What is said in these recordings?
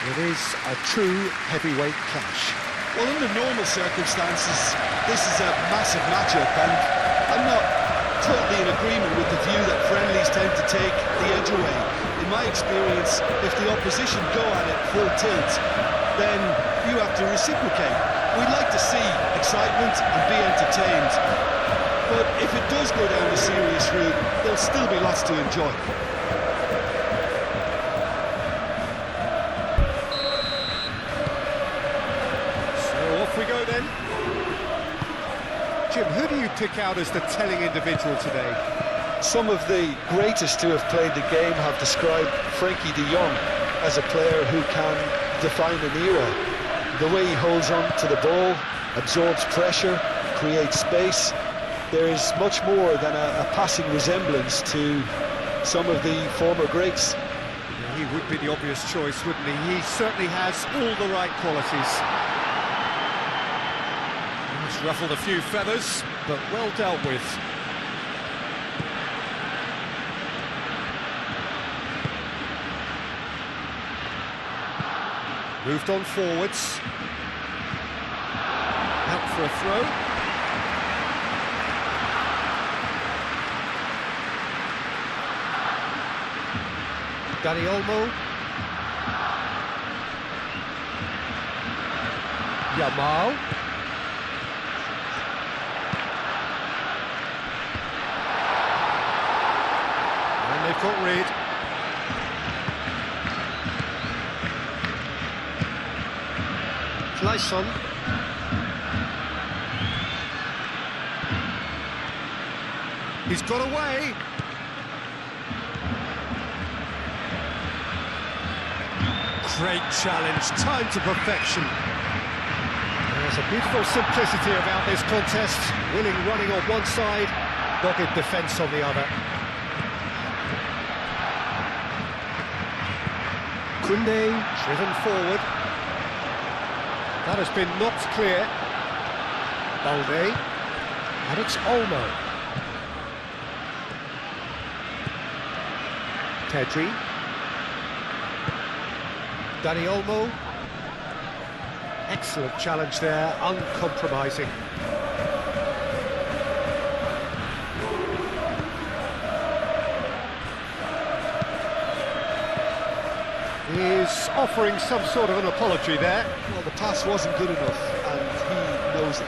It is a true heavyweight clash. Well, under normal circumstances, this is a massive matchup, and I'm not totally in agreement with the view that friendlies tend to take the edge away. In my experience, if the opposition go at it full tilt, then you have to reciprocate. We'd like to see excitement and be entertained, but if it does go down the serious route, there'll still be lots to enjoy. We go then. Jim, who do you pick out as the telling individual today? Some of the greatest who have played the game have described Frankie de Jong as a player who can define an era. The way he holds on to the ball, absorbs pressure, creates space. There is much more than a passing resemblance to some of the former greats. Yeah, he would be the obvious choice, wouldn't he? He certainly has all the right qualities. He's ruffled a few feathers, but well dealt with. Moved on forwards. Out for a throw. Dani Olmo. Yamal. And they've got Reed. Gleison. He's got away. Great challenge, time to perfection. There's a beautiful simplicity about this contest. Willing running on one side, dogged defence on the other. Koundé driven forward. That has been knocked clear. Balde. And it's Olmo. Pedri. Dani Olmo. Excellent challenge there, uncompromising. He's offering some sort of an apology there. Well, the pass wasn't good enough, and he knows it.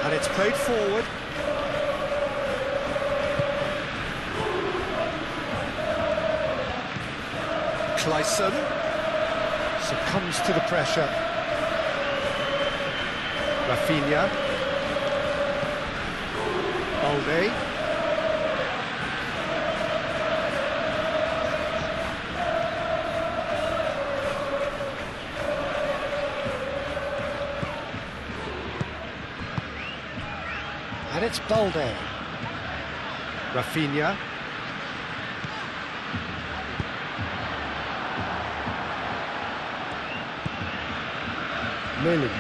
And it's played forward. Gleison succumbs to the pressure. Rafinha. Balde. And it's Balde. Rafinha. Melin.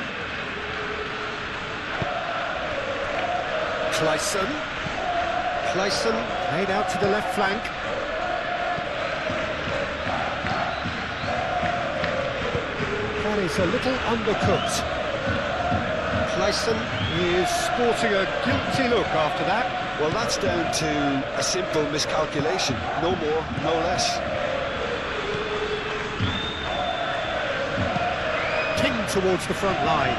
Gleison. Gleison played out to the left flank. That is a little undercooked. Gleison is sporting a guilty look after that. Well, that's down to a simple miscalculation. No more, no less. Towards the front line.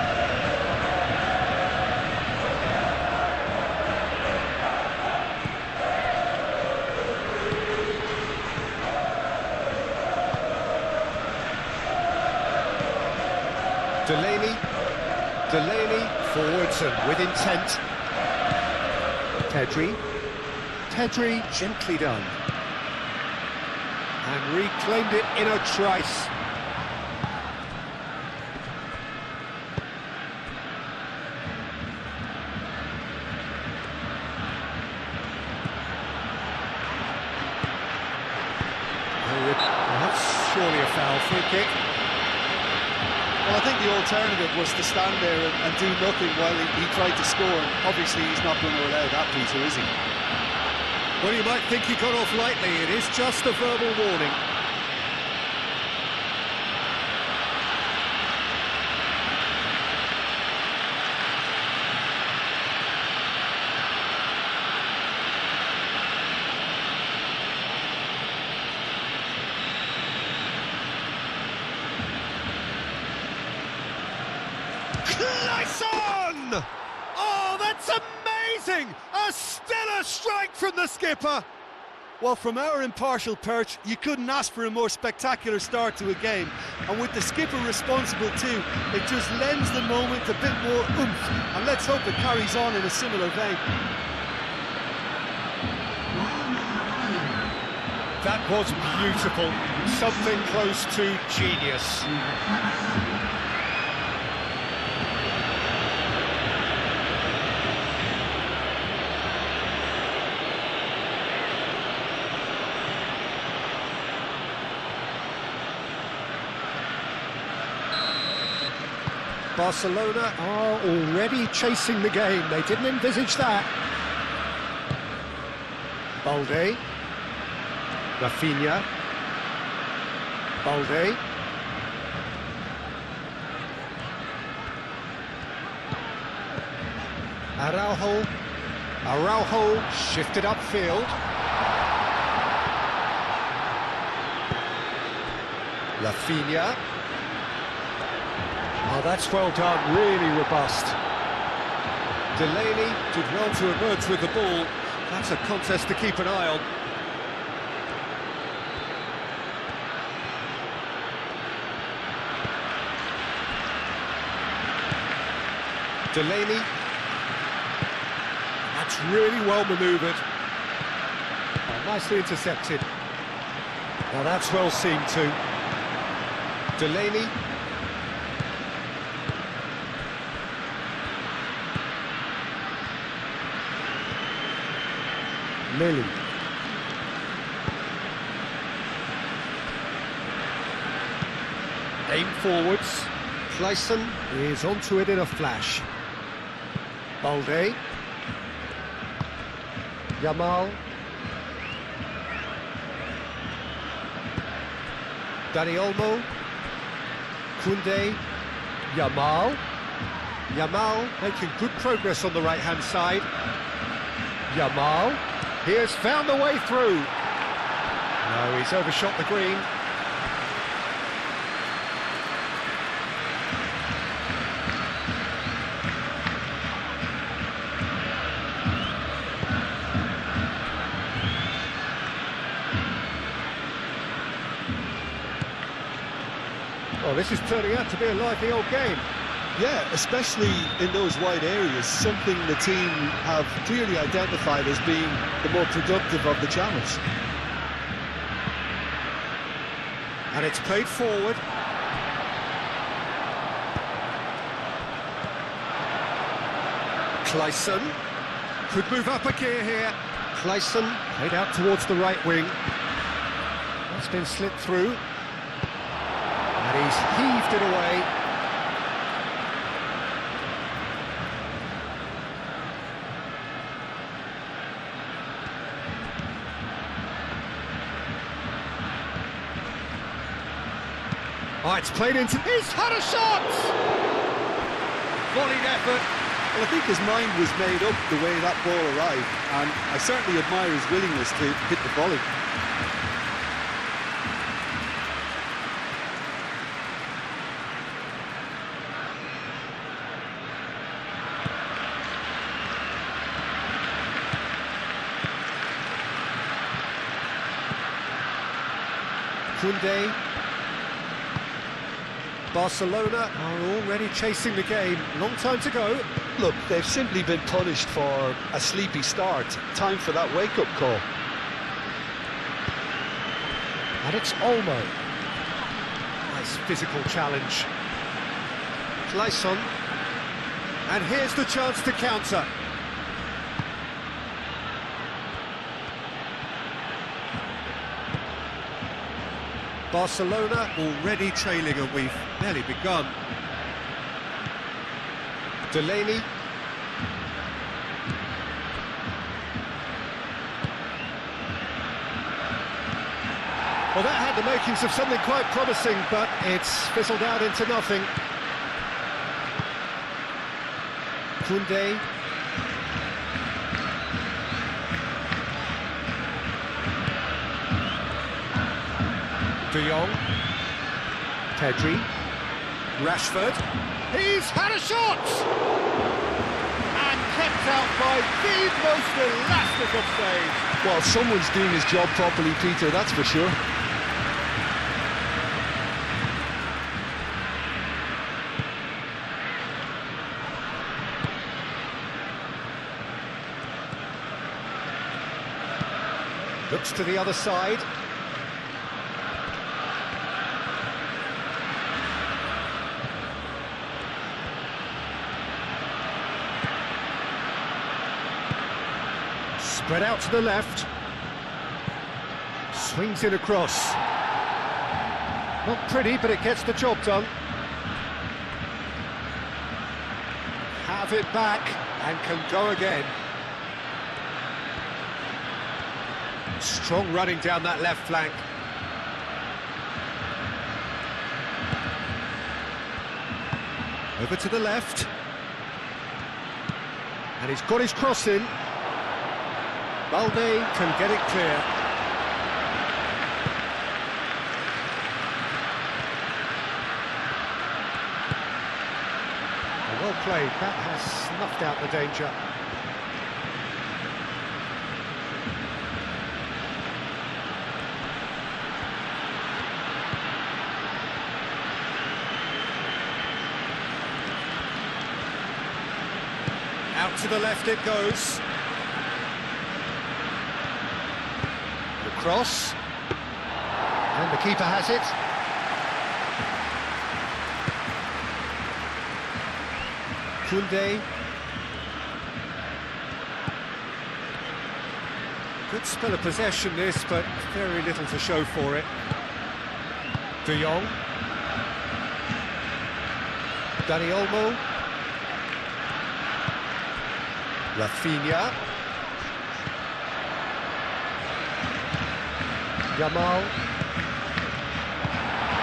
Delaney forwards and with intent. Pedri gently done. And reclaimed it in a trice. surely a foul. Free kick. Well, I think the alternative was to stand there and do nothing while he tried to score. Obviously, he's not going to allow that, Peter, is he? Well, you might think he got off lightly. It is just a verbal warning. Clayson! Oh, that's amazing! A stellar strike from the skipper! Well, from our impartial perch, you couldn't ask for a more spectacular start to a game. And with the skipper responsible too, it just lends the moment a bit more oomph. And let's hope it carries on in a similar vein. That was beautiful. Something close to genius. Barcelona are already chasing the game. They didn't envisage that. Balde. Rafinha. Balde. Araujo shifted upfield. Rafinha. Oh, that's well done, really robust. Delaney did well to emerge with the ball. That's a contest to keep an eye on. Delaney. That's really well manoeuvred. Oh, nicely intercepted. Now that's well seen too. Delaney. Lily. Aim forwards. Clayson is onto it in a flash. Balde. Yamal. Dani Olmo. Koundé. Yamal. Yamal making good progress on the right-hand side. Yamal. He has found a way through. No, he's overshot the green. Well, this is turning out to be a lively old game. Yeah, especially in those wide areas, something the team have clearly identified as being the more productive of the channels. And it's played forward. Clayson could move up a gear here. Clayson played out towards the right wing. That's been slipped through. And he's heaved it away. Oh, it's played into... He's had a shot! Volleyed effort. Well, I think his mind was made up the way that ball arrived, and I certainly admire his willingness to hit the volley. Koundé. Barcelona are already chasing the game. Long time to go. Look, they've simply been punished for a sleepy start. Time for that wake-up call. And it's Olmo. Nice physical challenge. Clayson. And here's the chance to counter. Barcelona already trailing and we've barely begun. Delaney. Well, that had the makings of something quite promising, but it's fizzled out into nothing. Koundé. De Jong. Pedri. Rashford. He's had a shot! And kept out by the most elastic of saves. Well, someone's doing his job properly, Peter, that's for sure. Looks to the other side. Spread out to the left. Swings it across. Not pretty, but it gets the job done. Have it back and can go again. Strong running down that left flank. Over to the left. And he's got his cross in. Balde can get it clear. Well played, that has snuffed out the danger. Out to the left it goes. The cross. And the keeper has it. Koundé. Good spell of possession this, but very little to show for it. De Jong. Dani Olmo. Rafinha. Yamal.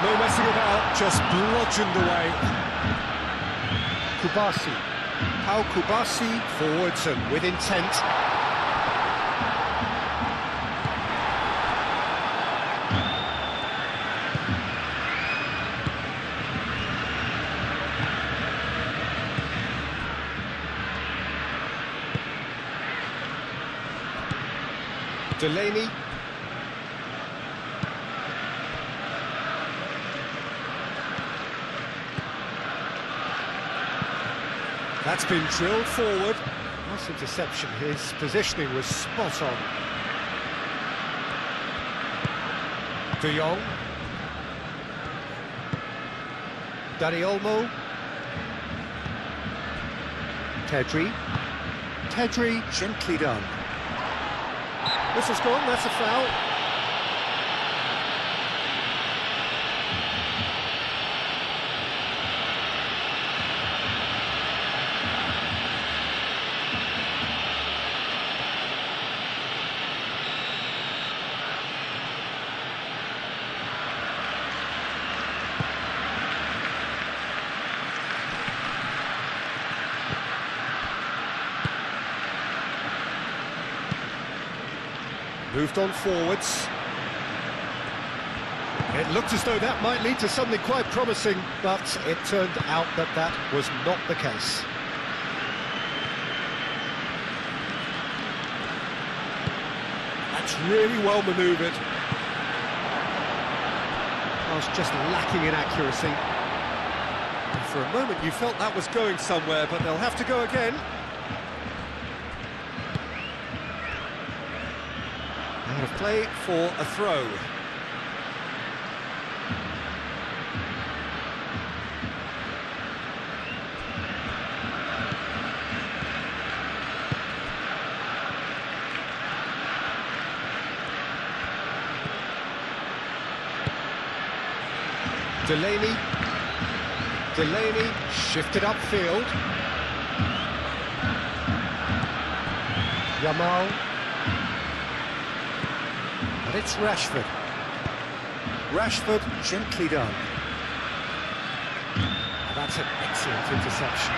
No messing about, just bludgeoned away. Kubasi. Pau Kubasi forwards and with intent. Delaney. That's been drilled forward. Nice interception. His positioning was spot on. De Jong. Dani Olmo. Pedri. Pedri, gently done. This has gone, that's a foul. Moved on forwards. It looked as though that might lead to something quite promising, but it turned out that that was not the case. That's really well manoeuvred. I was just lacking in accuracy. And for a moment you felt that was going somewhere, but they'll have to go again. Out of play for a throw. Delaney shifted upfield. Yamal. And it's Rashford. Rashford gently done. And that's an excellent interception.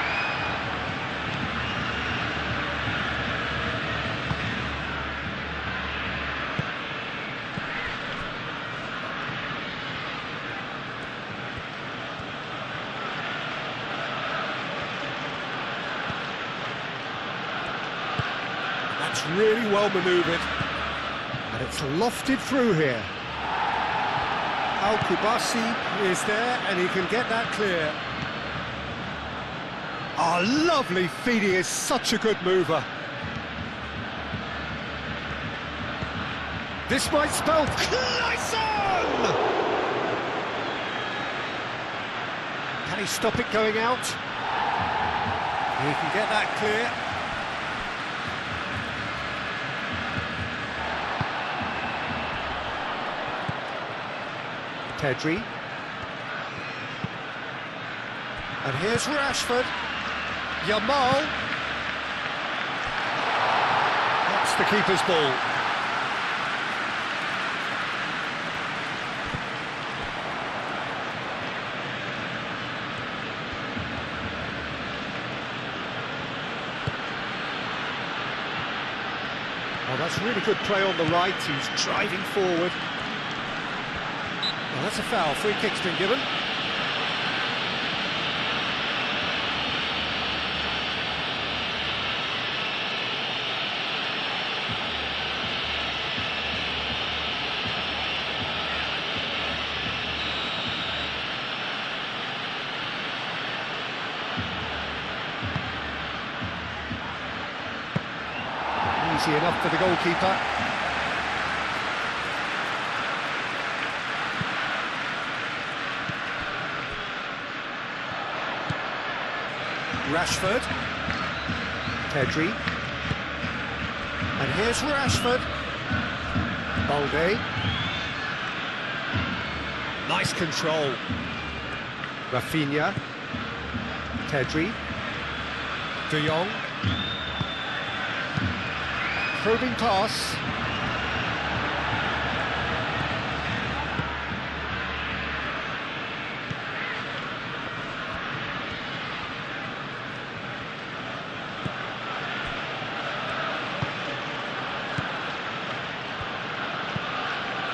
That's really well manoeuvred, and it's lofted through here. Al-Kubasi is there, and he can get that clear. Oh, lovely feed, he is such a good mover. This might spell Clayson! Can he stop it going out? He can get that clear. Pedri. And here's Rashford. Yamal. That's the keeper's ball. Oh, that's really good play on the right. He's driving forward. Well, that's a foul. Free kick's been given. Easy enough for the goalkeeper. Rashford. Pedri. And here's Rashford. Balde. Nice control. Rafinha. Pedri. De Jong. Probing pass.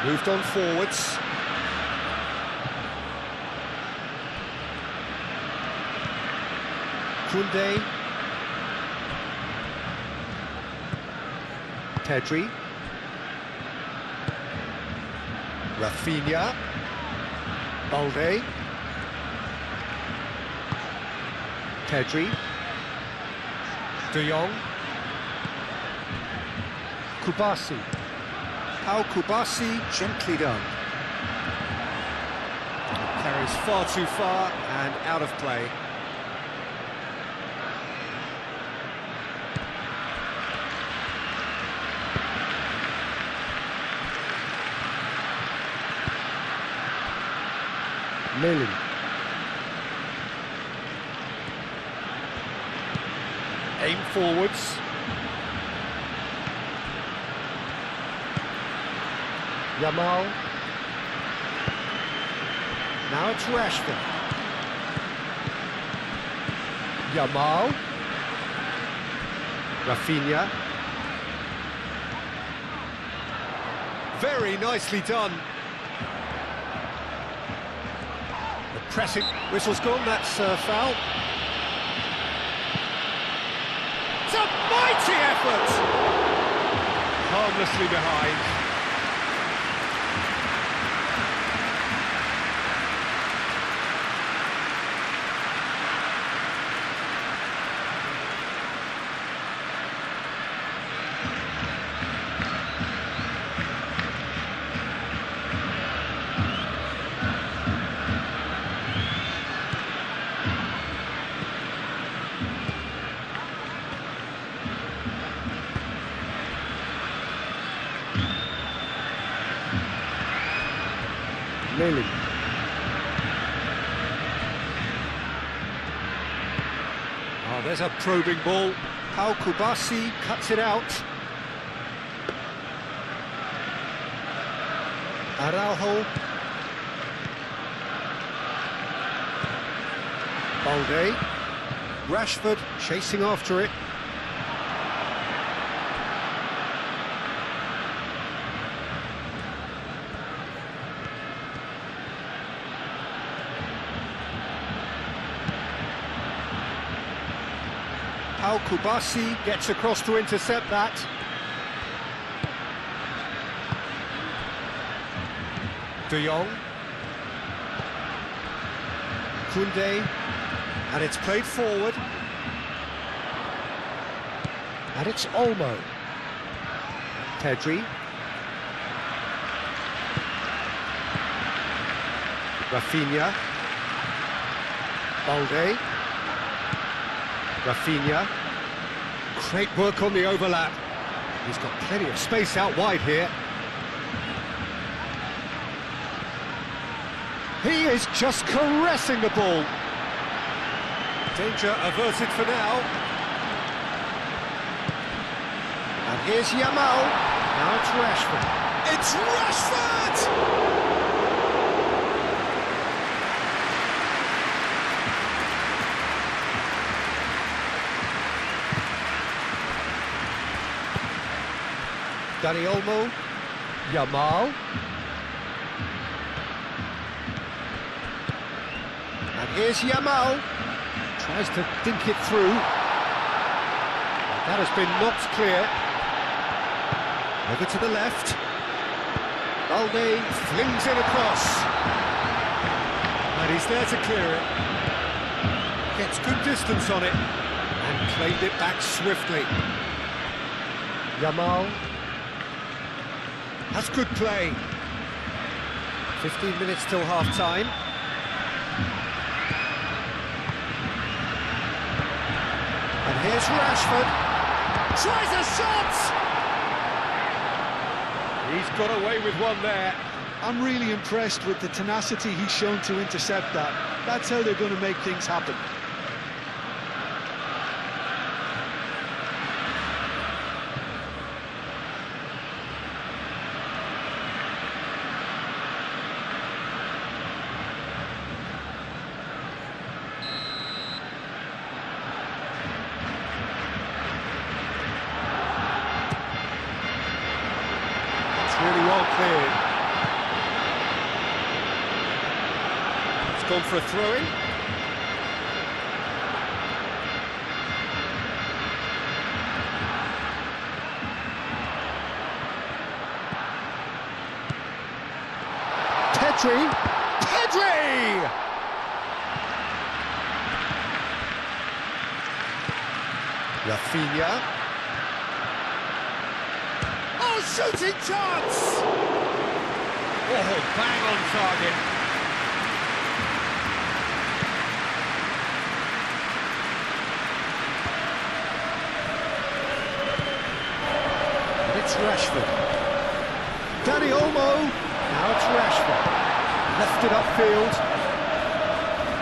Moved on forwards. Koundé. Pedri. Rafinha. Balde. Pedri. De Jong. Kubasi. Al-Kubasi, gently done. Carries far too far and out of play. Lilin. Aim forwards. Yamal. Now it's Rashford. Yamal. Rafinha. Very nicely done. The pressing whistle's gone, that's foul. It's a mighty effort! Harmlessly behind. Lily. Oh, there's a probing ball. Pau Kubasi cuts it out. Araujo. Balde. Rashford chasing after it. Pau Kubasi gets across to intercept that. De Jong. Koundé. And it's played forward. And it's Olmo. Pedri. Rafinha. Balde. Rafinha. Great work on the overlap. He's got plenty of space out wide here. He is just caressing the ball. Danger averted for now. And here's Yamal. Now it's Rashford. It's Rashford! Dani Olmo. Yamal. And here's Yamal. Tries to dink it through. That has been knocked clear. Over to the left. Balde flings it across. And he's there to clear it. Gets good distance on it. And claimed it back swiftly. Yamal. That's good play. 15 minutes till half-time. And here's Rashford. Tries a shot! He's got away with one there. I'm really impressed with the tenacity he's shown to intercept that. That's how they're going to make things happen. Really well cleared. It's gone for a throw-in. Pedri! Pedri! Rafinha. Shooting chance! Oh, bang on target. And it's Rashford. Dani Olmo. Now it's Rashford. Left it upfield.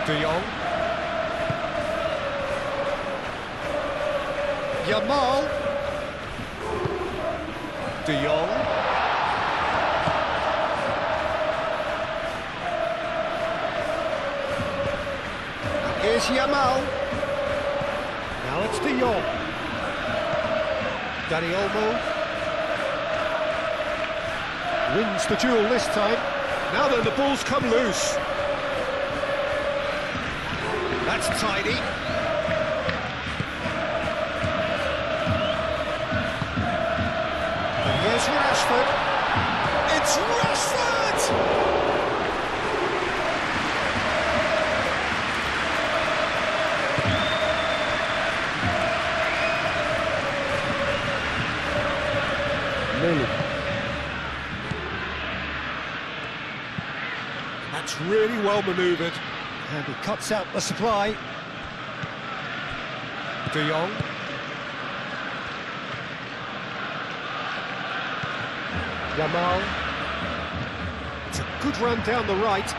De Jong. Yamal. De Jong. And here's Yamal. Now it's De Jong. Dani Olmo. Wins the duel this time. Now then, the ball's come loose. That's tidy. Here's Rashford. It's Rashford! That's really well manoeuvred. And he cuts out the supply. De Jong. Yamal. It's a good run down the right.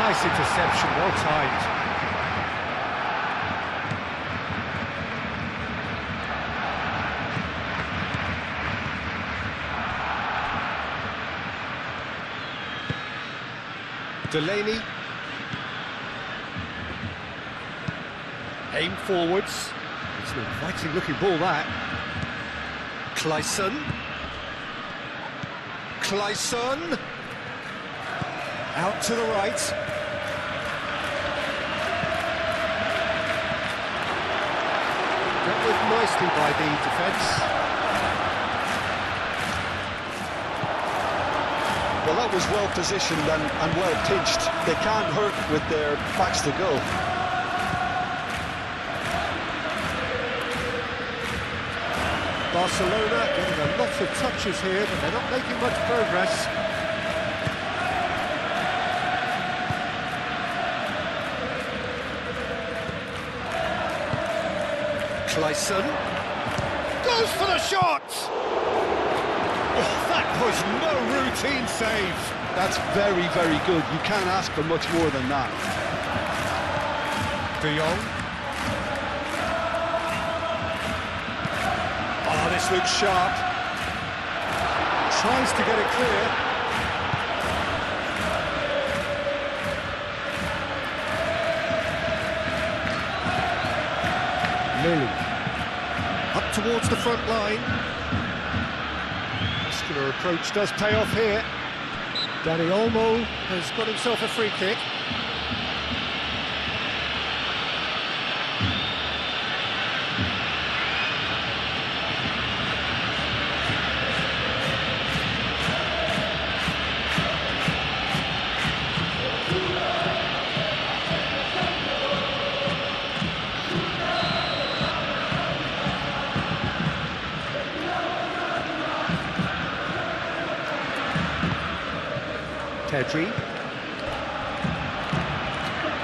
Nice interception, well timed. Delaney. Aim forwards. It's an inviting looking ball, that. Clayson. Clayson. Out to the right. Dealt with nicely by the defence. Well, that was well positioned and well pitched. They can't hurt with their backs to goal. Barcelona getting a lot of touches here, but they're not making much progress. Clayson goes for the shot! Oh, that was no routine save. That's very, very good. You can't ask for much more than that. De Jong. Oh, this looks sharp. Tries to get it clear. Lily. Up towards the front line. Muscular approach does pay off here. Dani Olmo has got himself a free kick. Pedri.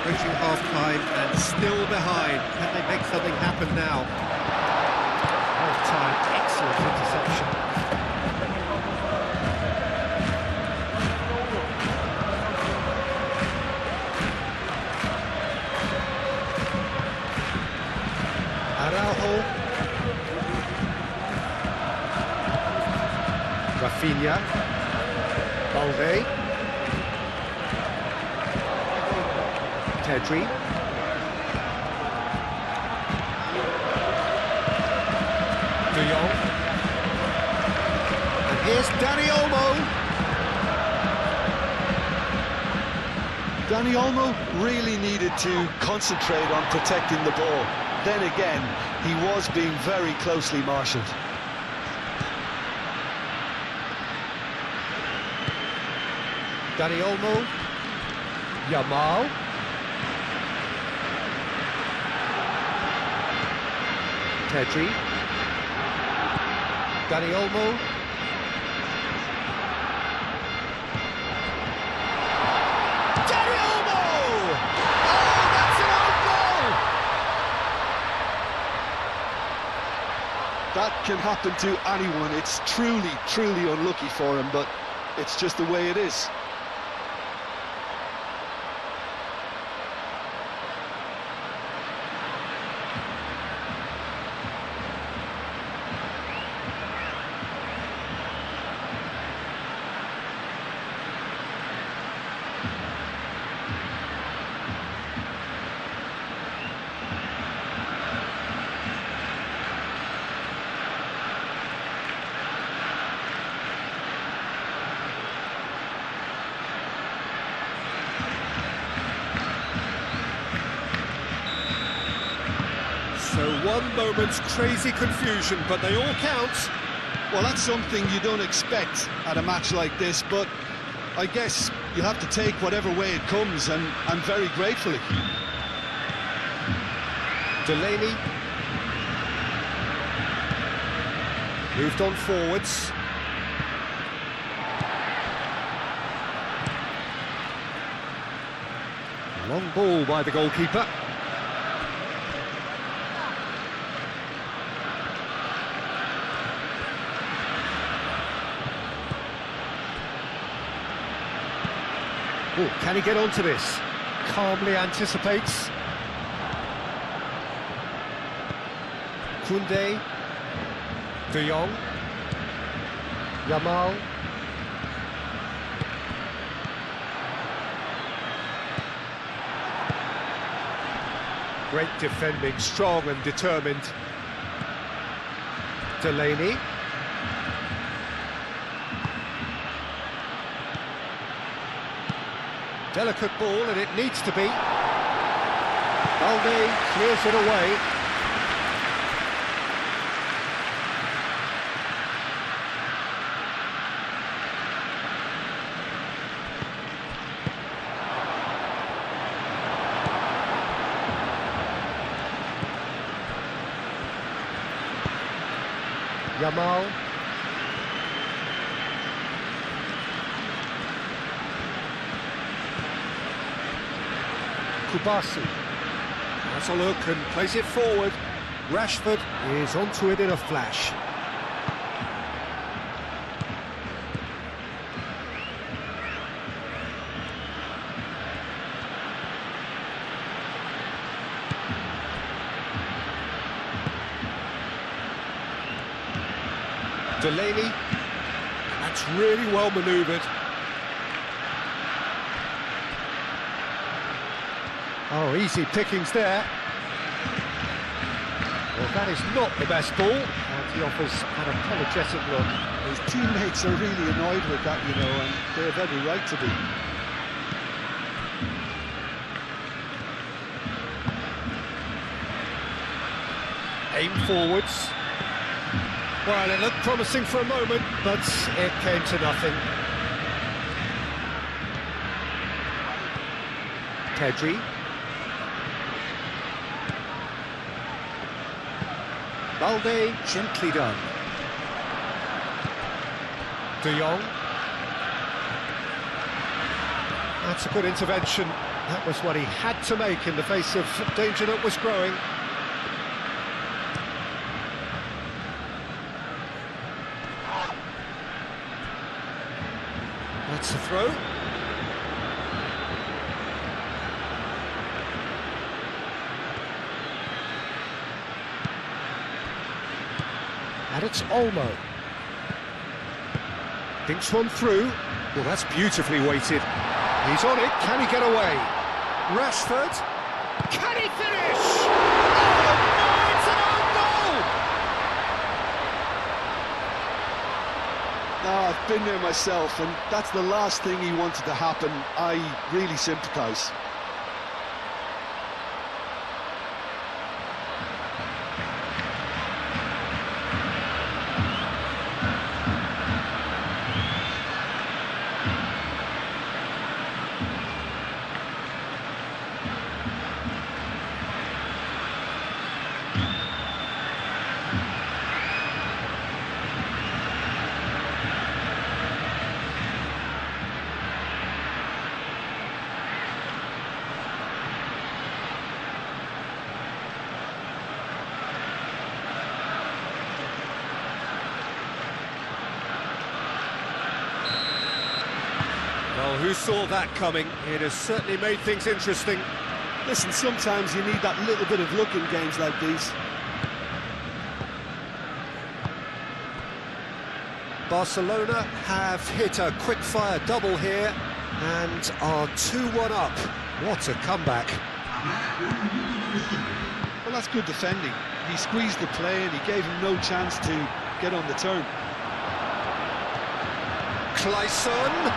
Approaching half-time and still behind. Can they make something happen now? Well-timed, excellent interception. Araujo. Rafinha. Balde. Pedri. De Jong. And here's Dani Olmo. Dani Olmo really needed to concentrate on protecting the ball. Then again, he was being very closely marshalled. Dani Olmo. Yamal. Pedri. Dani Olmo. Dani Olmo! Oh, that's an own goal! That can happen to anyone. It's truly, truly unlucky for him, but it's just the way it is. So one moment's crazy confusion, but they all count. Well, that's something you don't expect at a match like this, but I guess you have to take whatever way it comes, and very gratefully. Delaney. Moved on forwards. Long ball by the goalkeeper. Oh, can he get onto this? calmly anticipates. Koundé, De Jong, Yamal. Great defending, strong and determined. Delaney. Delicate ball, and it needs to be. Balde clears it away. Yamal. Kubasi. That's a look and plays it forward. Rashford is onto it in a flash. Delaney, that's really well manoeuvred. Oh, easy pickings there. Well, that is not the best ball, and he offers an apologetic look. His teammates are really annoyed with that, you know, and they have every right to be. Aim forwards. Well, it looked promising for a moment, but it came to nothing. Pedri. Balde, gently done. De Jong. That's a good intervention. That was what he had to make in the face of danger that was growing. That's a throw. And it's Olmo. Thinks one through. Well, that's beautifully weighted. He's on it. Can he get away? Rashford. Can he finish? Oh, no, it's an own goal! No, I've been there myself, and that's the last thing he wanted to happen. I really sympathise. Well, who saw that coming? It has certainly made things interesting. Listen, sometimes you need that little bit of luck in games like these. Barcelona have hit a quick-fire double here and are 2-1 up. What a comeback. Well, that's good defending. He squeezed the play and he gave him no chance to get on the turn. Clayson.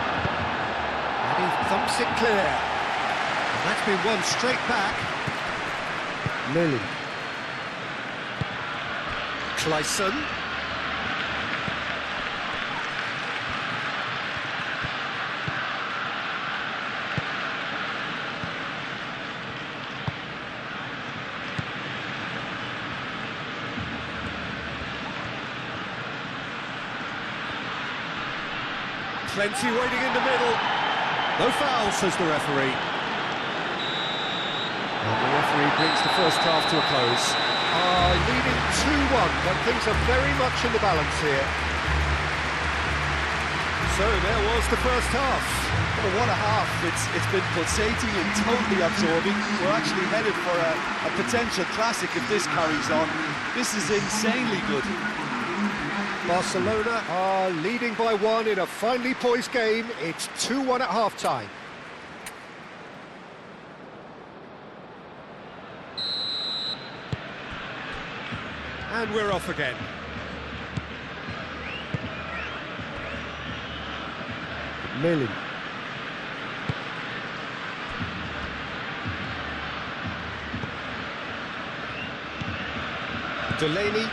And he thumps it clear. And that's been won straight back. Lily. Clayson. Plenty waiting in the middle. No foul, says the referee. And the referee brings the first half to a close. Leading 2-1, but things are very much in the balance here. So there was the first half. Well, what a half. It's been pulsating and totally absorbing. We're actually headed for a potential classic if this carries on. This is insanely good. Barcelona are leading by 1 in a finely poised game. It's 2-1 at half-time. And we're off again. Millen. Delaney.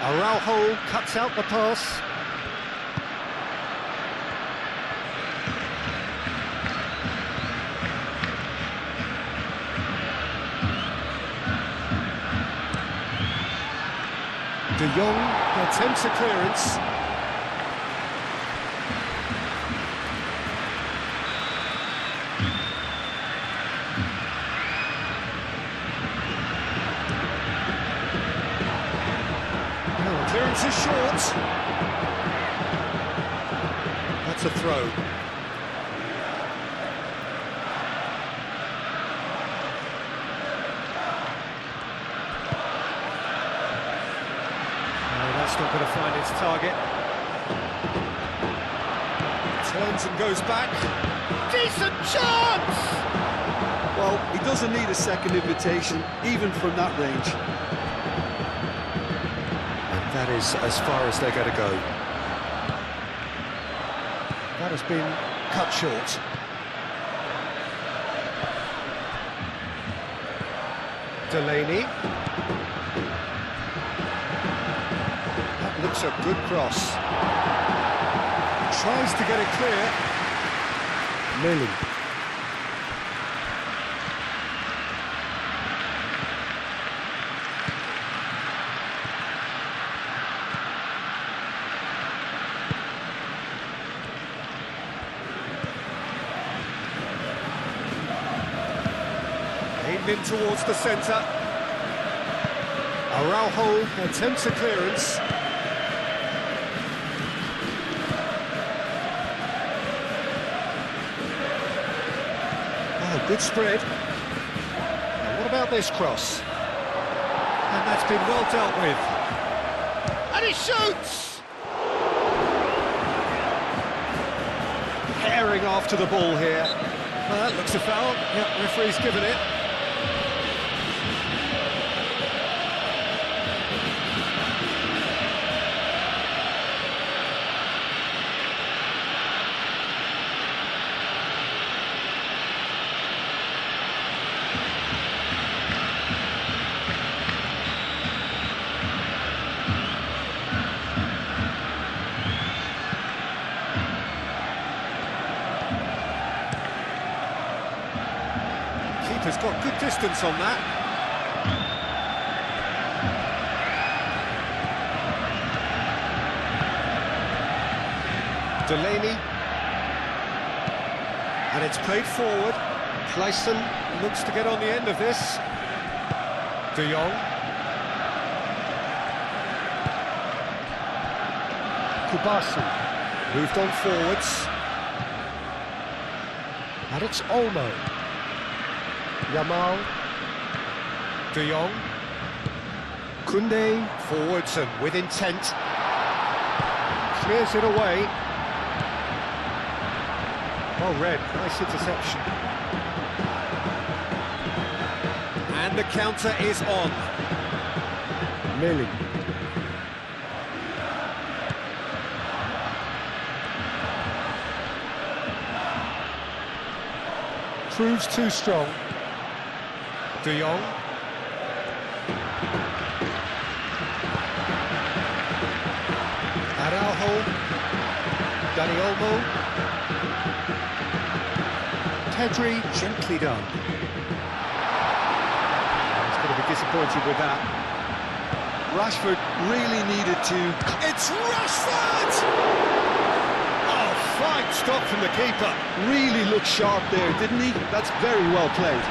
Araujo cuts out the pass. De Jong attempts a clearance. Clearance is short. That's a throw. That's not going to find its target. Turns and goes back. Decent chance! Well, he doesn't need a second invitation, even from that range. And that is as far as they're going to go. That has been cut short. Delaney. That looks a good cross. Tries to get it clear. Millen. Aimed in towards the centre. Araujo attempts a clearance. Oh, good spread. Now what about this cross? And that's been well dealt with. And he shoots! Herring after the ball here. Well, that looks a foul. Yep, referee's given it. Keeper's got good distance on that. Delaney. And it's played forward. Clayson looks to get on the end of this. De Jong. Kubasu. Moved on forwards. And it's Olmo. Yamal, De Jong, Koundé, forwards and with intent, clears it away. Well read, nice interception. And the counter is on. Millen. Proves too strong. De Jong. Araujo. Dani Olmo. Pedri, gently done. He's going to be disappointed with that. Rashford really needed to... It's Rashford! Oh, fine stop from the keeper. Really looked sharp there, didn't he? That's very well played.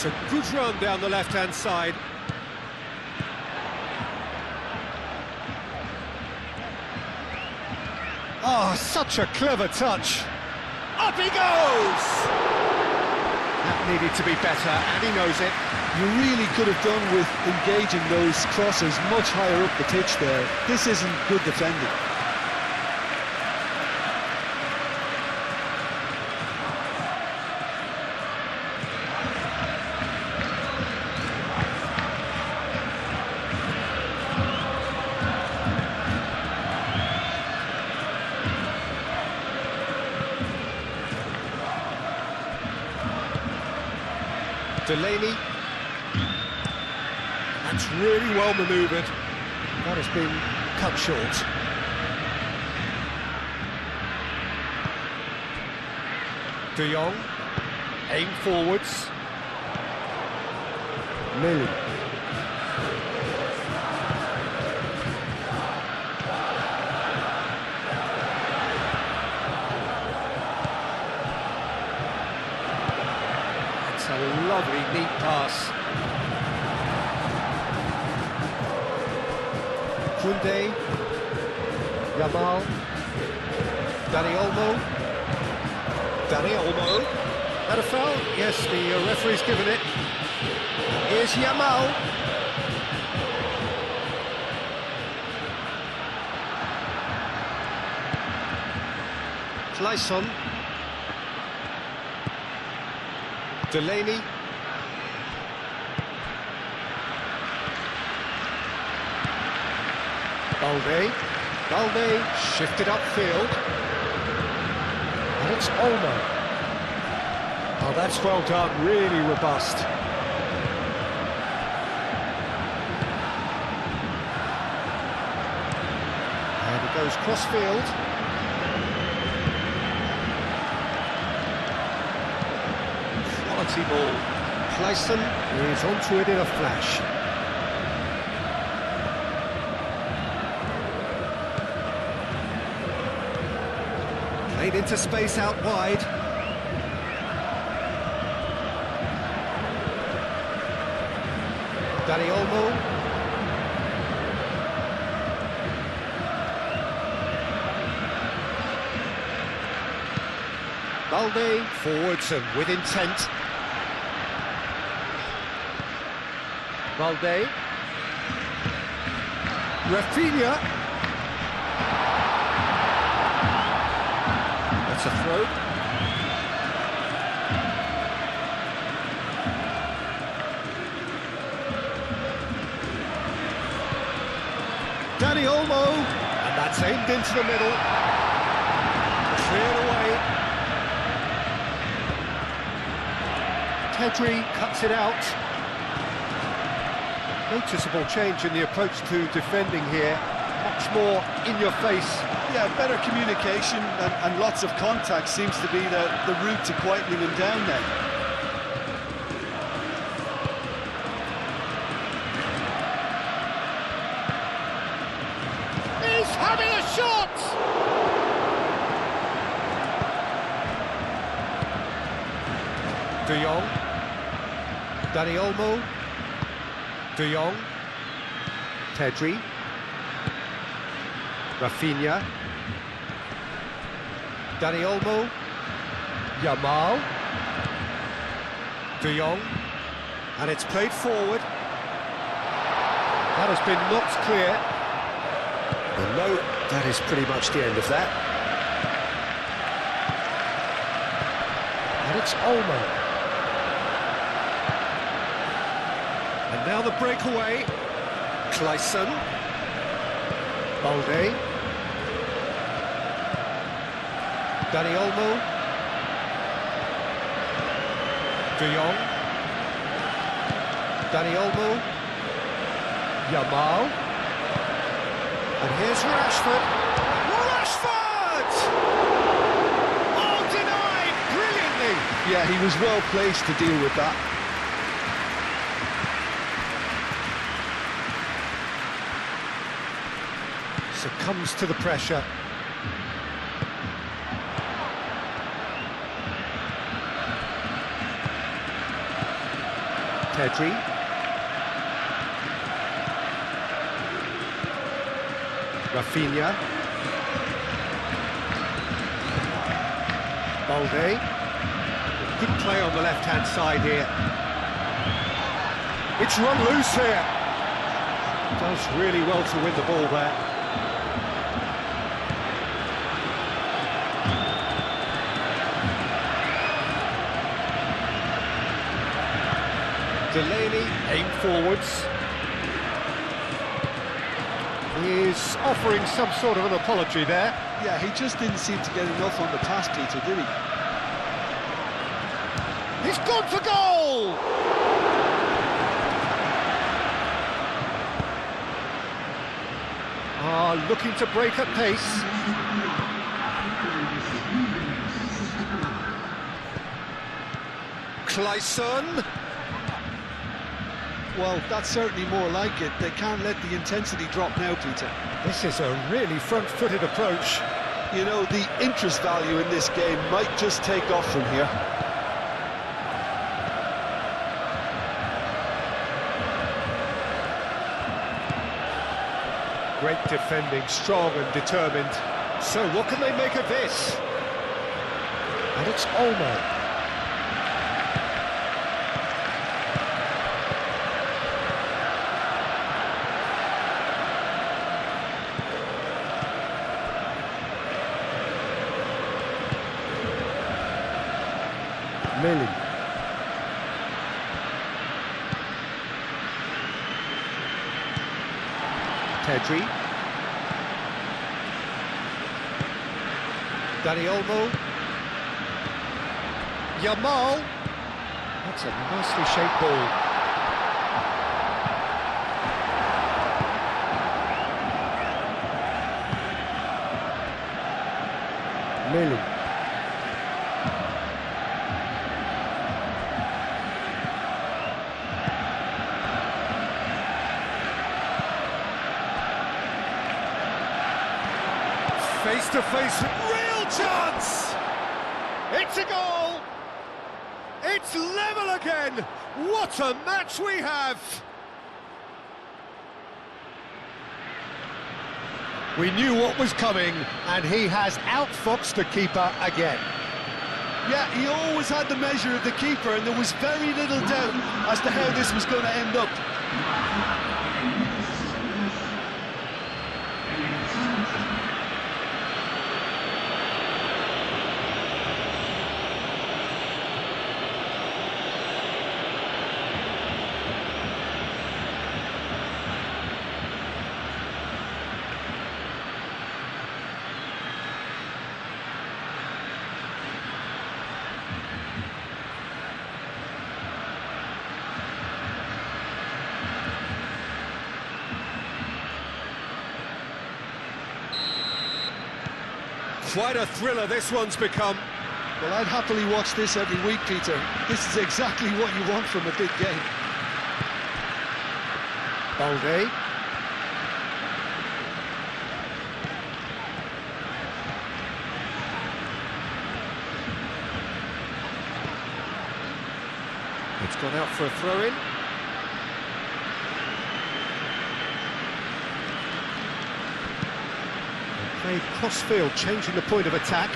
It's a good run down the left-hand side. Oh, such a clever touch. Up he goes! That needed to be better, and he knows it. You really could have done with engaging those crosses much higher up the pitch there. This isn't good defending. Delaney. That's really well manoeuvred. That has been cut short. De Jong. Aim forwards. Millie. It's a lovely, neat pass. Koundé, Yamal, Dani Olmo, that a foul? Yes, the referee's given it. Here's Yamal. Clayson. Delaney. Balde shifted upfield. And it's Olmo. Oh, that's well done, really robust. And it goes cross-field. Quality ball. Clayson is onto it in a flash. Played into space out wide. Dani Olmo. Balde forwards and with intent. Balde. Rafinha. That's a throw. Dani Olmo, and that's aimed into the middle. Cleared away. Pedri cuts it out. Noticeable change in the approach to defending here. Much more in your face. Yeah, better communication and lots of contact seems to be the route to quietening him down then. He's having a shot! De Jong. Dani Olmo. De Jong. Pedri. Rafinha. Dani Olmo. Yamal. De Jong. And it's played forward. That has been knocked clear. And no, that is pretty much the end of that. And it's Olmo. And now the breakaway. Clayson. Balde. Dani Olmo. De Jong. Dani Olmo. Yamal. And here's Rashford. Rashford! Oh, denied brilliantly. Yeah, he was well placed to deal with that. Succumbs to the pressure. Pedri. Rafinha. Balde. Good play on the left-hand side here. It's run loose here. Does really well to win the ball there. Delaney aimed forwards. He's offering some sort of an apology there. Yeah, he just didn't seem to get enough on the pass, Peter, did he? He's gone for goal! Looking to break at pace. Clayson. Well, that's certainly more like it. They can't let the intensity drop now, Peter. This is a really front-footed approach. You know, the interest value in this game might just take off from here. Great defending, strong and determined. So what can they make of this? And it's Olmo. Lily. Pedri. Dani Olmo. Yamal. That's a nicely shaped ball. Lily. Face to face, real chance! It's a goal! It's level again! What a match we have! We knew what was coming, and he has outfoxed the keeper again. Yeah, he always had the measure of the keeper, and there was very little doubt as to how this was going to end up. Quite a thriller this one's become. Well, I'd happily watch this every week, Peter. This is exactly what you want from a big game. Balde. It's gone out for a throw-in. Played cross-field, changing the point of attack.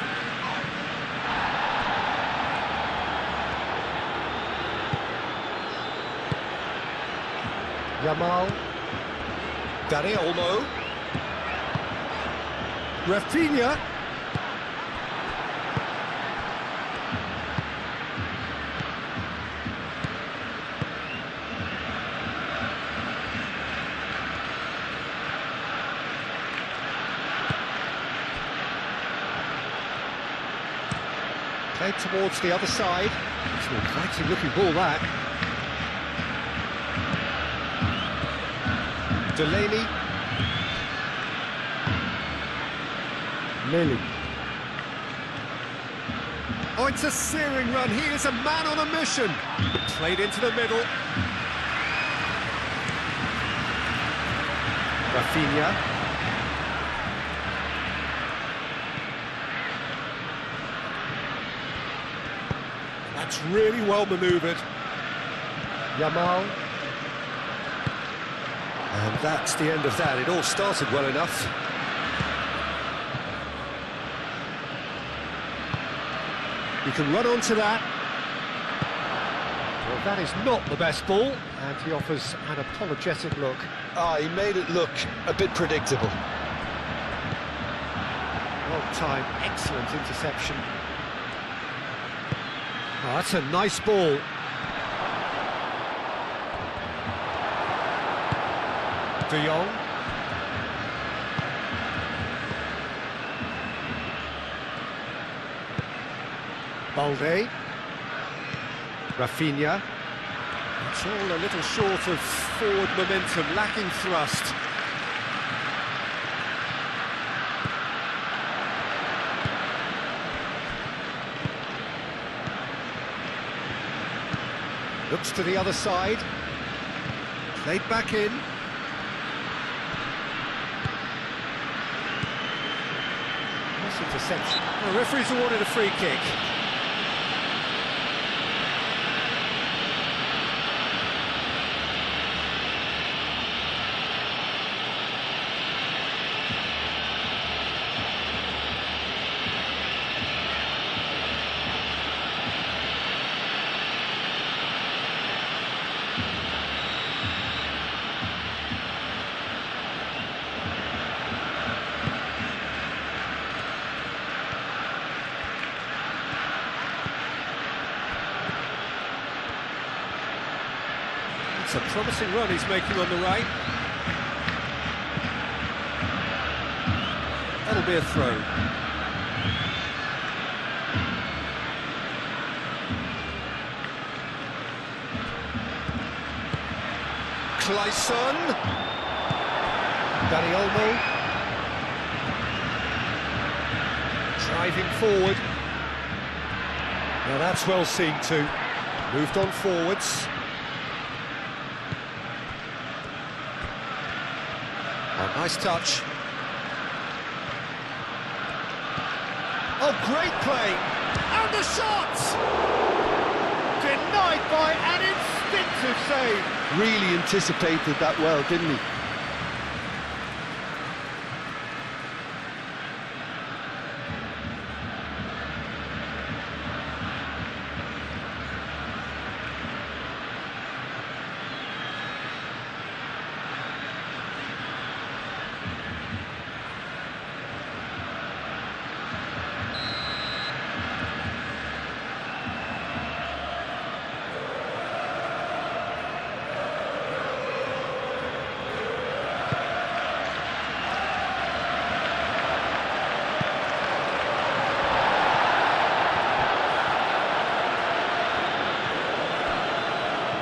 Yamal. Dani Olmo. Rafinha. Played towards the other side. It's an inviting looking ball, that. Delaney. Lily. Oh, it's a searing run. He is a man on a mission. Played into the middle. Rafinha. That's really well manoeuvred. Yamal. And that's the end of that. It all started well enough. You can run onto that. Well, that is not the best ball, and he offers an apologetic look. He made it look a bit predictable. Well timed, excellent interception. Oh, that's a nice ball. De Jong. Balde. Rafinha. It's all a little short of forward momentum, lacking thrust. Looks to the other side. Played back in. Nice interception. The referee's awarded a free kick. It's a promising run he's making on the right. That'll be a throw. Clayson. Dani Olmo. Driving forward. Now that's well seen too. Moved on forwards. Oh, nice touch. Oh, great play! And the shot! Denied by an instinctive save. Really anticipated that well, didn't he?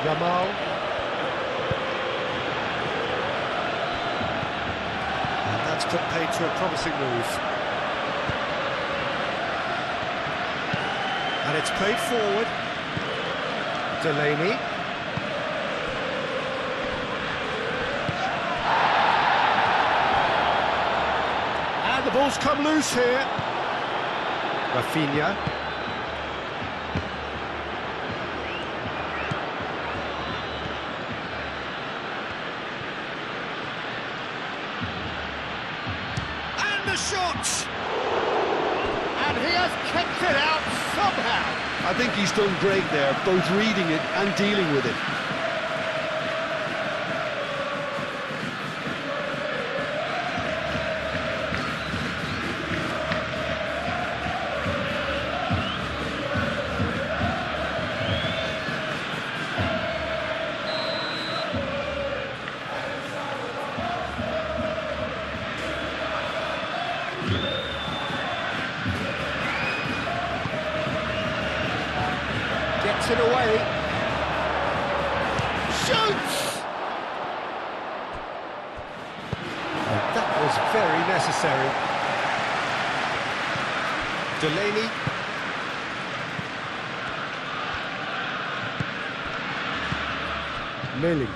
Yamal. And that's put paid to a promising move. And it's played forward. Delaney. And the ball's come loose here. Rafinha. Shot! And he has kept it out somehow. I think he's done great there, both reading it and dealing with it. Gets it away. Shoots! And that was very necessary. Delaney. Millie.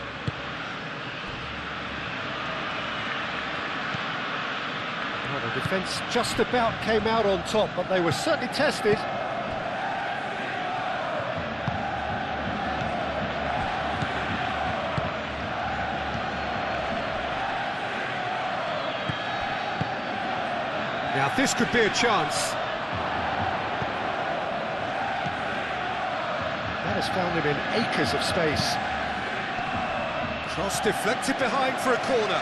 Well, the defence just about came out on top, but they were certainly tested. Now this could be a chance. That has found him in acres of space. Cross deflected behind for a corner.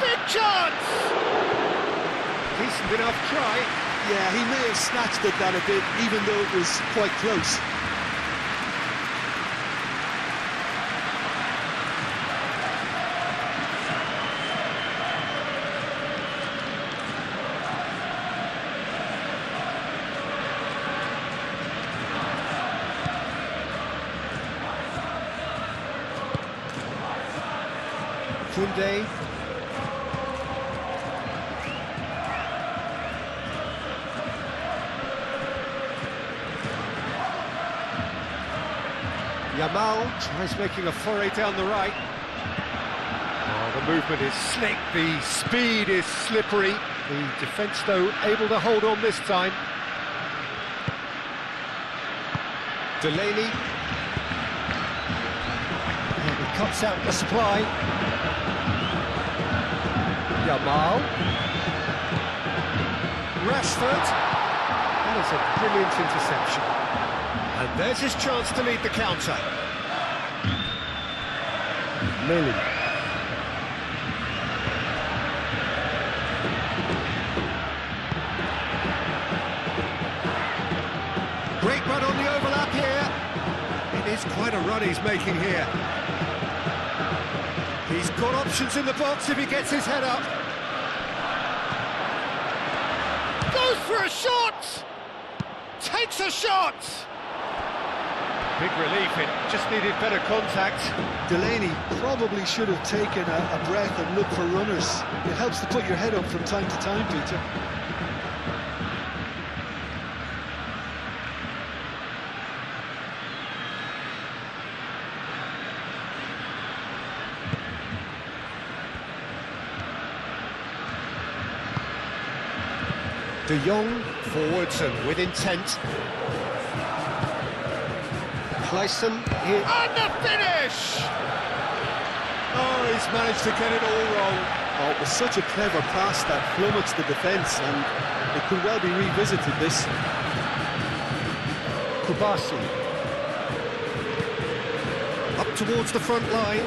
Big chance! Decent enough try. Yeah, he may have snatched at that a bit, even though it was quite close. Koundé. Yamal tries making a foray down the right. Oh, the movement is slick, the speed is slippery. The defence, though, able to hold on this time. Delaney. And he cuts out the supply. Yamal. Rashford. That is a brilliant interception. And there's his chance to lead the counter. Lily. Great run on the overlap here. It is quite a run he's making here. He's got options in the box if he gets his head up. Goes for a shot! Takes a shot! Big relief, it just needed better contact. Delaney probably should have taken a breath and looked for runners. It helps to put your head up from time to time, Peter. De Jong forwards and with intent. Clayson here. And the finish! Oh, he's managed to get it all wrong. Oh, it was such a clever pass that flummoxed the defence, and it could well be revisited, this. Kubasi. Up towards the front line.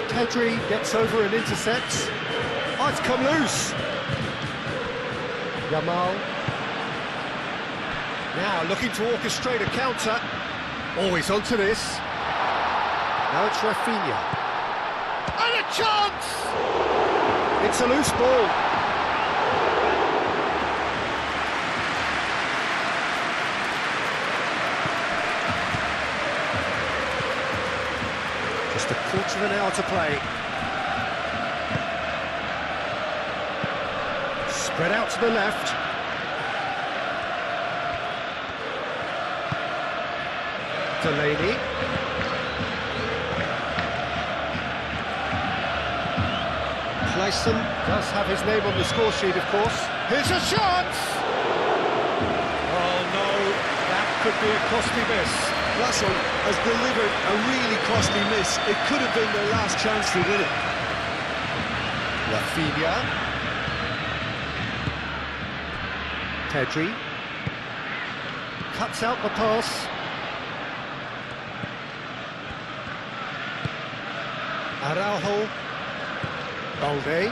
Pedri gets over and intercepts. Oh, it's come loose. Yamal. Now looking to orchestrate a counter. Always onto this. Now it's Rafinha. And a chance! It's a loose ball. Just a quarter of an hour to play. Spread out to the left. Delaney. Clayson does have his name on the score sheet, of course. Here's a chance! Oh no, that could be a costly miss. Lasso has delivered a really costly miss. It could have been their last chance to win it. Rafinha. Pedri. Cuts out the pass. Araujo. Balde.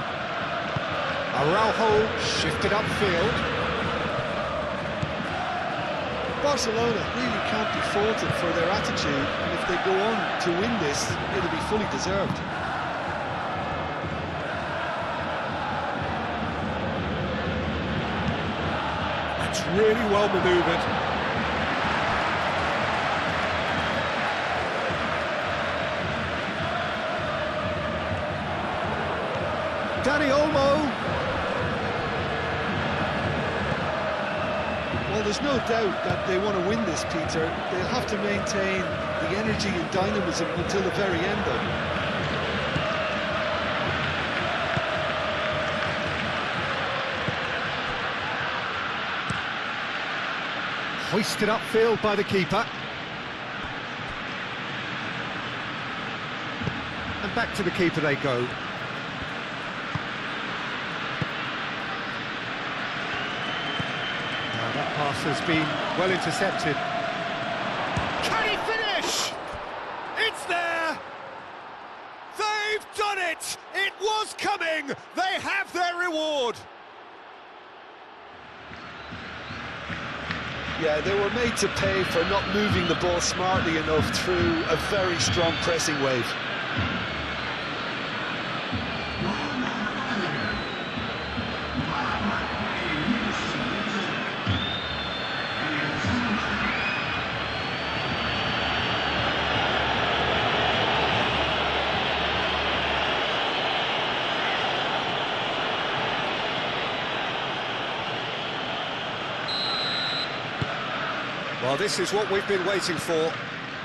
Araujo shifted upfield. Barcelona really can't be faulted for their attitude, and if they go on to win this, it'll be fully deserved. That's really well manoeuvred. Dani Olmo. Well, there's no doubt that they want to win this, Peter. They'll have to maintain the energy and dynamism until the very end, though. Hoisted upfield by the keeper. And back to the keeper they go. Now that pass has been well intercepted. Can he finish? It's there! They've done it! It was coming! They have their reward! Yeah, they were made to pay for not moving the ball smartly enough through a very strong pressing wave. Well, this is what we've been waiting for.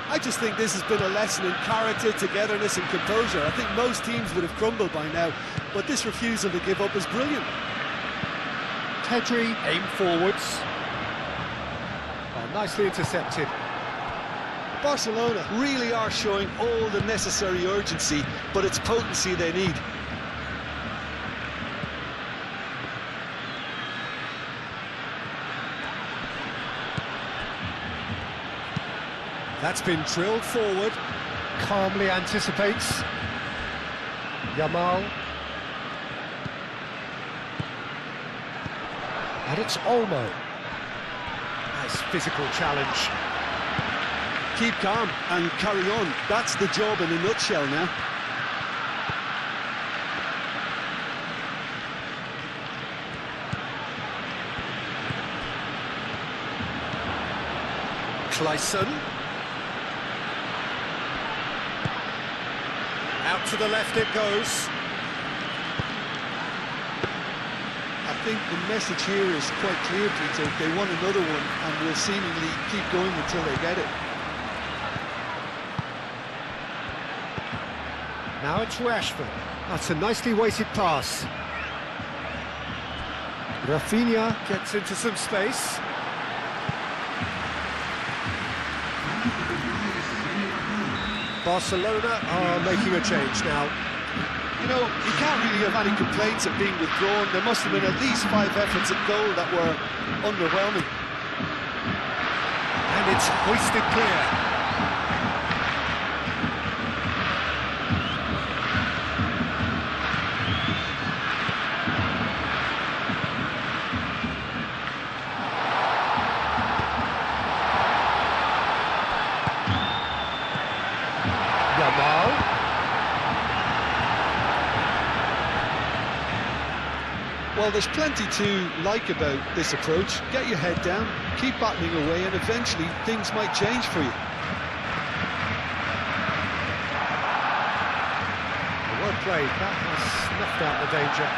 I just think this has been a lesson in character, togetherness and composure. I think most teams would have crumbled by now, but this refusal to give up is brilliant. Pedri aim forwards. Oh, nicely intercepted. Barcelona really are showing all the necessary urgency, but it's potency they need. That's been drilled forward. Calmly anticipates. Yamal. And it's Olmo. Nice physical challenge. Keep calm and carry on. That's the job in a nutshell now. Clayson. Out to the left it goes. I think the message here is quite clear, Peter. They want another one and will seemingly keep going until they get it. Now it's Rashford. That's a nicely weighted pass. Rafinha gets into some space. Barcelona are making a change now. You know, you can't really have any complaints at being withdrawn. There must have been at least 5 efforts at goal that were underwhelming. And it's hoisted clear. Well, there's plenty to like about this approach. Get your head down, keep battling away, and eventually things might change for you. Well played, that has snuffed out the danger.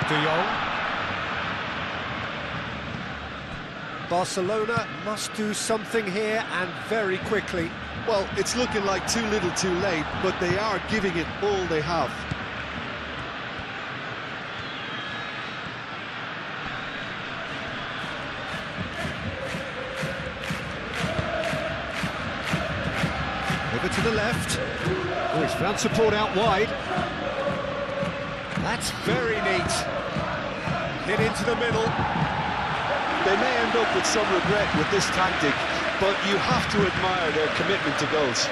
De Jong. Barcelona must do something here and very quickly. Well, it's looking like too little too late, but they are giving it all they have. Over to the left. Oh, he's found support out wide. That's very neat. Hit into the middle. They may end up with some regret with this tactic, but you have to admire their commitment to goals.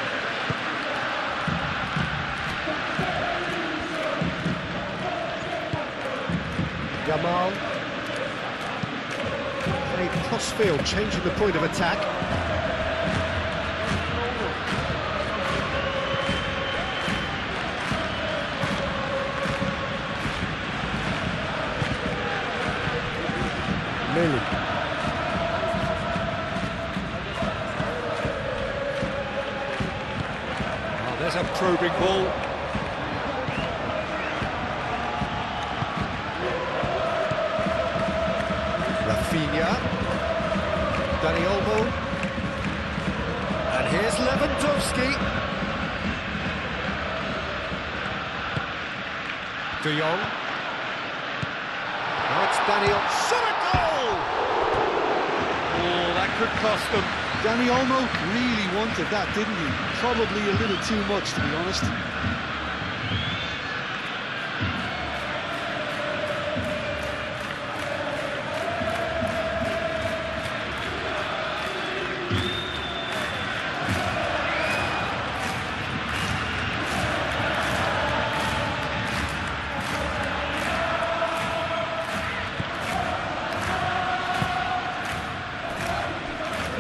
Yamal. A crossfield, changing the point of attack. Lily. There's a probing ball. Rafinha. Dani Olmo. And here's Lewandowski. De Jong. Daniel, shot a goal! Oh, that could cost them. Danny Olmo really wanted that, didn't he? Probably a little too much, to be honest.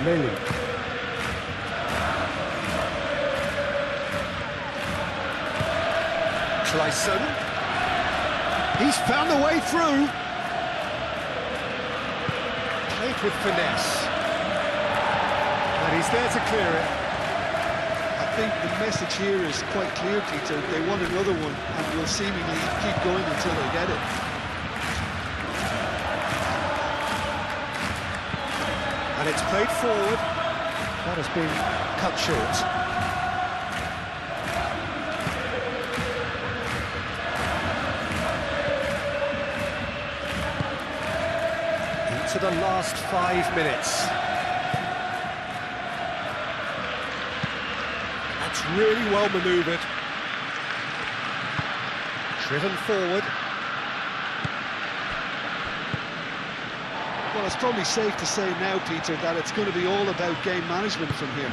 Lily. Clayson. He's found a way through. Played with finesse. And he's there to clear it. I think the message here is quite clear, Peter. They want another one and will seemingly keep going until they get it. And it's played forward. That has been cut short. Into the last 5 minutes. That's really well manoeuvred. Driven forward. Well, it's probably safe to say now, Peter, that it's going to be all about game management from here.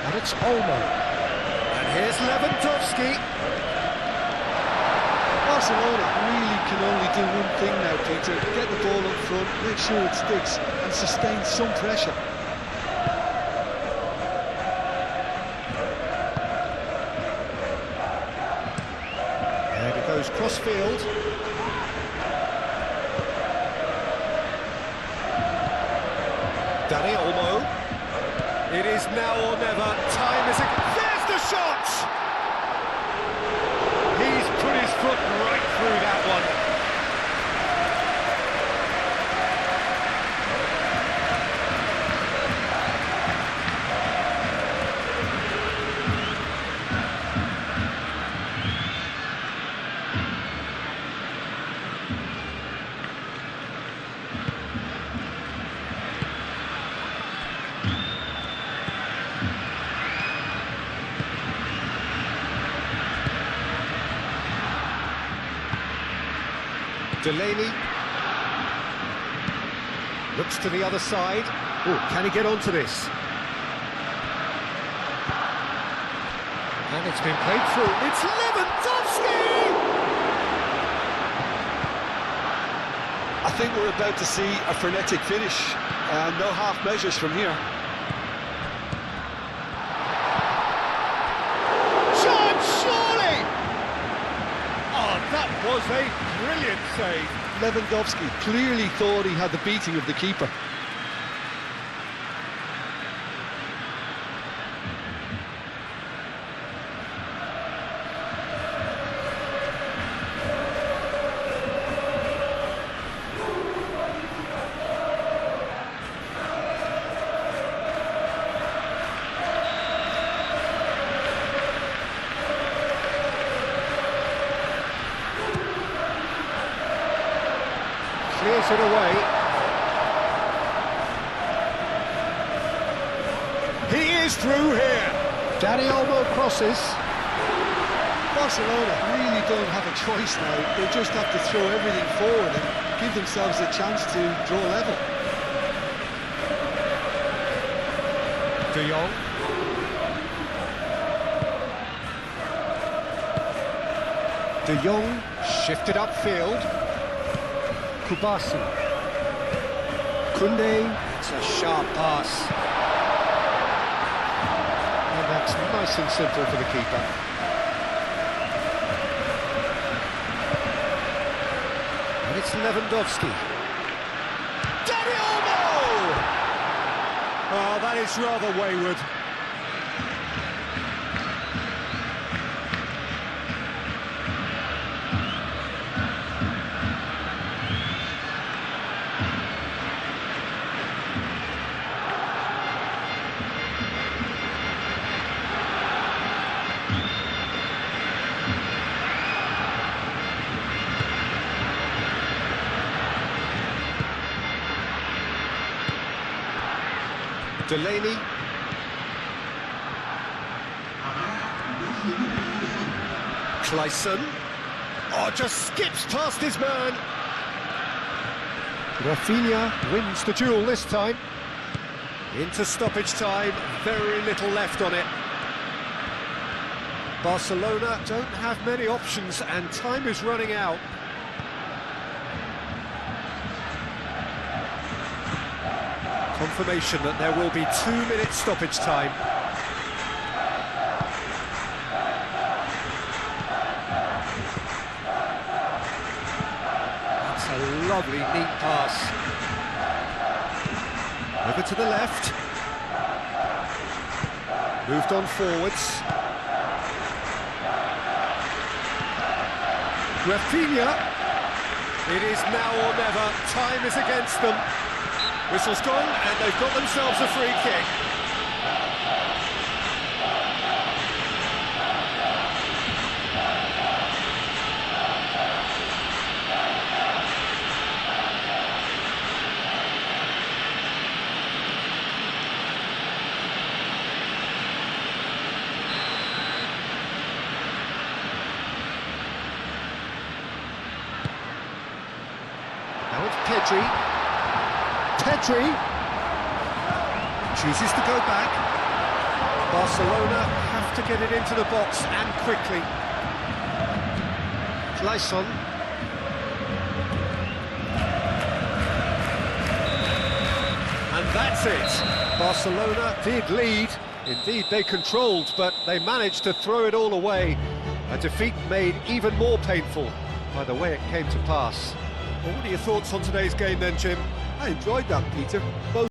And it's Olmo. And here's Lewandowski. Barcelona really can only do one thing now, Peter. Get the ball up front, make sure it sticks, and sustain some pressure. Goes cross-field. Dani Olmo. It is now or never. Time is... There's the shot! He's put his foot right through that one. Delaney looks to the other side. Oh, can he get onto this? And it's been played through. It's Lewandowski! I think we're about to see a frenetic finish. No half measures from here. Shot, surely! Oh, that was a brilliant save. Lewandowski clearly thought he had the beating of the keeper. Clears it away. He is through here. Dani Olmo crosses. Barcelona really don't have a choice now. They just have to throw everything forward and give themselves a chance to draw level. De Jong. De Jong shifted upfield. Kubasi. Koundé, it's a sharp pass. And that's nice and simple for the keeper. And it's Lewandowski. Dani Olmo! Oh, that is rather wayward. Delaney. Clayson. Oh, just skips past his man. Rafinha wins the duel this time. Into stoppage time, very little left on it. Barcelona don't have many options and time is running out. Confirmation that there will be 2 minutes stoppage time. That's a lovely, neat pass. Over to the left. Moved on forwards. Rafinha. It is now or never. Time is against them. Whistle's gone, and they've got themselves a free kick. Now it's Pedri. Pedri chooses to go back. Barcelona have to get it into the box and quickly. Clayson. And that's it. Barcelona did lead. Indeed, they controlled, but they managed to throw it all away. A defeat made even more painful by the way it came to pass. Well, what are your thoughts on today's game then, Jim? I enjoyed that, Peter. Both